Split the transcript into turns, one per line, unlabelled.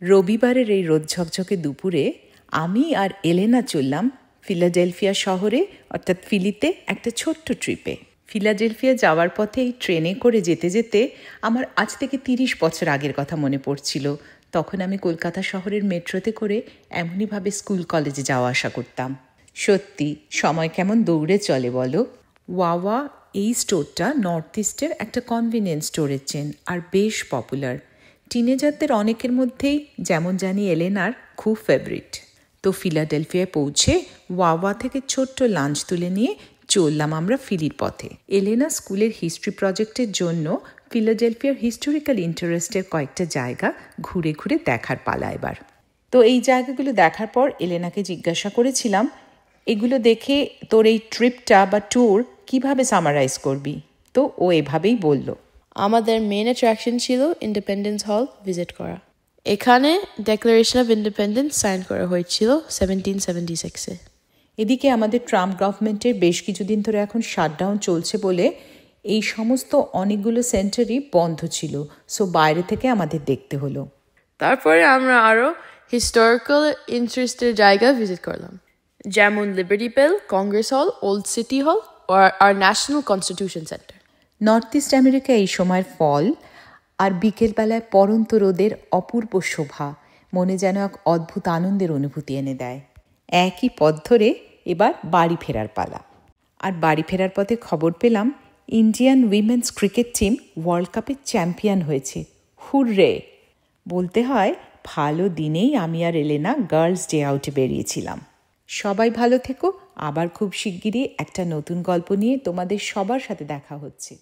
রবিবারের এই রোদ ঝকঝকে দুপুরে আমি আর এলেনা চললাম ফিলাডেলফিয়া শহরে অর্থাৎ ফিলিতে একটা ছোট্ট ট্রিপে। ফিলাডেলফিয়া যাওয়ার পথে এই ট্রেনে করে যেতে যেতে আমার আজ থেকে 30 বছর আগের কথা মনে পড়ছিল। তখন আমি কলকাতা শহরের মেট্রোতে করে এমনইভাবে স্কুল কলেজে যাওয়া আসা করতাম। সত্যি সময় কেমন দৌড়ে চলে বলো। ওয়াওয়া এই স্টোরটা নর্থ ইস্টের একটা কনভিনিয়েন্স স্টোরের চেন আর বেশ পপুলার। টিনেজারদের অনেকের মধ্যেই যেমন জানি এলেনার খুব ফেভারিট। তো ফিলাডেলফিয়ায় পৌঁছে ওয়াওয়া থেকে ছোট্ট লাঞ্চ তুলে নিয়ে চললাম আমরা ফিলির পথে। এলেনা স্কুলের হিস্ট্রি প্রজেক্টের জন্য ফিলাডেলফিয়ার হিস্টোরিক্যাল ইন্টারেস্টের কয়েকটা জায়গা ঘুরে ঘুরে দেখার পালা এবার। তো এই জায়গাগুলো দেখার পর এলেনাকে জিজ্ঞাসা করেছিলাম, এগুলো দেখে তোর এই ট্রিপটা বা ট্যুর কিভাবে সামারাইজ করবি? তো ও এভাবেই বলল,
আমাদের মেন অ্যাট্রাকশন ছিল ইন্ডিপেন্ডেন্স হল ভিজিট করা। এখানে ডেক্লারেশন অফ ইন্ডিপেন্ডেন্স সাইন করা হয়েছিল 1776-এ।
এদিকে আমাদের ট্রাম্প গভর্নমেন্টের বেশ কিছুদিন ধরে এখন শাটডাউন চলছে বলে এই সমস্ত অনেকগুলো সেন্টারই বন্ধ ছিল, সো বাইরে থেকে আমাদের দেখতে হলো।
তারপরে আমরা আরও হিস্টোরিক্যাল ইন্টারেস্টের জায়গা ভিজিট করলাম, যেমন লিবার্টি বেল, কংগ্রেস হল, ওল্ড সিটি হল আর national constitution centre.
North east America এই সময়ের ফল আর বিকেলবেলায় পরন্ত রোদের অপূর্ব শোভা মনে যেন এক অদ্ভুত আনন্দের অনুভূতি এনে দেয়। একই পথ ধরে এবার বাড়ি ফেরার পালা। আর বাড়ি ফেরার পথে খবর পেলাম Indian women's cricket team world কাপের চ্যাম্পিয়ন হয়েছে। হুররে! বলতে হয় ভালো দিনেই আমি আর এলেনা গার্লস ডে আউটে বেরিয়েছিলাম। সবাই ভালো থেকো। আবার খুব শিগগিরই একটা নতুন গল্প নিয়ে তোমাদের সবার সাথে দেখা হচ্ছে।